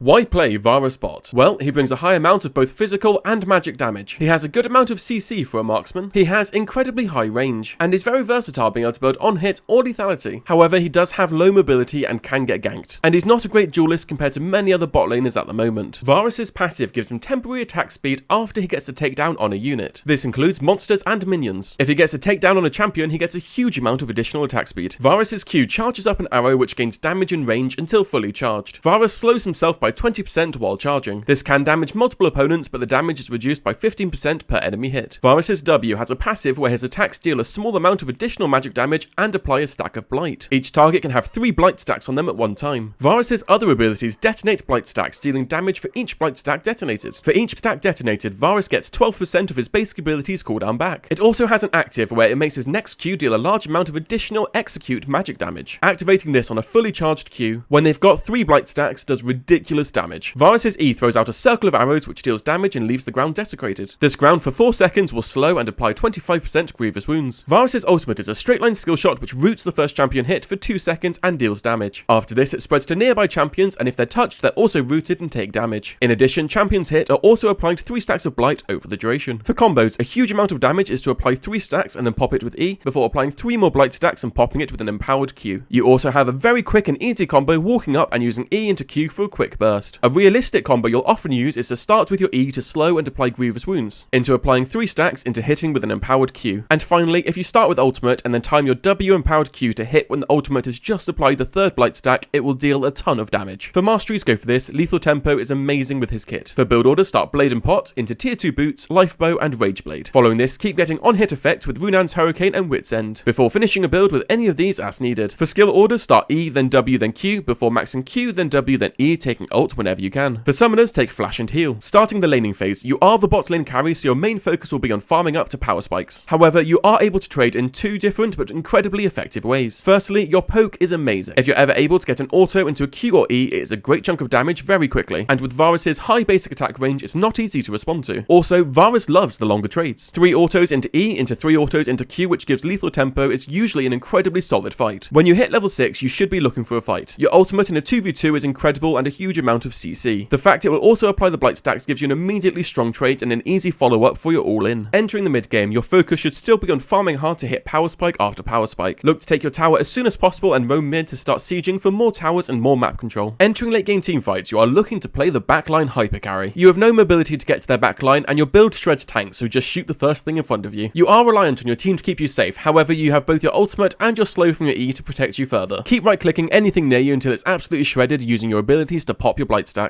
Why play Varus Bot? Well, he brings a high amount of both physical and magic damage. He has a good amount of CC for a marksman. He has incredibly high range, and is very versatile being able to build on hit or lethality. However, he does have low mobility and can get ganked, and he's not a great duelist compared to many other bot laners at the moment. Varus's passive gives him temporary attack speed after he gets a takedown on a unit. This includes monsters and minions. If he gets a takedown on a champion, he gets a huge amount of additional attack speed. Varus's Q charges up an arrow which gains damage and range until fully charged. Varus slows himself by 20% while charging. This can damage multiple opponents, but the damage is reduced by 15% per enemy hit. Varus's W has a passive where his attacks deal a small amount of additional magic damage and apply a stack of blight. Each target can have 3 blight stacks on them at one time. Varus's other abilities detonate blight stacks, dealing damage for each blight stack detonated. For each stack detonated, Varus gets 12% of his basic abilities cooldown back. It also has an active where it makes his next Q deal a large amount of additional execute magic damage. Activating this on a fully charged Q, when they've got 3 blight stacks, does ridiculous damage. Varus's E throws out a circle of arrows which deals damage and leaves the ground desecrated. This ground for 4 seconds will slow and apply 25% grievous wounds. Varus's ultimate is a straight line skill shot which roots the first champion hit for 2 seconds and deals damage. After this, it spreads to nearby champions, and if they're touched, they're also rooted and take damage. In addition, champions hit are also applied 3 stacks of blight over the duration. For combos, a huge amount of damage is to apply 3 stacks and then pop it with E before applying 3 more blight stacks and popping it with an empowered Q. You also have a very quick and easy combo walking up and using E into Q for a quick burst. A realistic combo you'll often use is to start with your E to slow and apply grievous wounds, into applying 3 stacks into hitting with an empowered Q. And finally, if you start with ultimate and then time your W empowered Q to hit when the ultimate has just applied the 3rd blight stack, it will deal a ton of damage. For Masteries, go for this. Lethal Tempo is amazing with his kit. For build orders, start Blade and Pot into tier 2 boots, Lifebow and Rage Blade. Following this, keep getting on hit effect with Runan's Hurricane and Wit's End, before finishing a build with any of these as needed. For skill orders, start E, then W, then Q, before maxing Q, then W, then E, taking ult whenever you can. For summoners, take Flash and Heal. Starting the laning phase, you are the bot lane carry, so your main focus will be on farming up to power spikes. However, you are able to trade in 2 different but incredibly effective ways. Firstly, your poke is amazing. If you're ever able to get an auto into a Q or E, it is a great chunk of damage very quickly, and with Varus's high basic attack range, it's not easy to respond to. Also, Varus loves the longer trades. 3 autos into E into 3 autos into Q, which gives lethal tempo, is usually an incredibly solid fight. When you hit level 6, you should be looking for a fight. Your ultimate in a 2v2 is incredible and a huge amount of CC. The fact it will also apply the blight stacks gives you an immediately strong trade and an easy follow-up for your all-in. Entering the mid game, your focus should still be on farming hard to hit power spike after power spike. Look to take your tower as soon as possible and roam mid to start sieging for more towers and more map control. Entering late game teamfights, you are looking to play the backline hyper carry. You have no mobility to get to their backline, and your build shreds tanks, so just shoot the first thing in front of you. You are reliant on your team to keep you safe, however you have both your ultimate and your slow from your E to protect you further. Keep right clicking anything near you until it's absolutely shredded using your abilities to pop your blight stacks.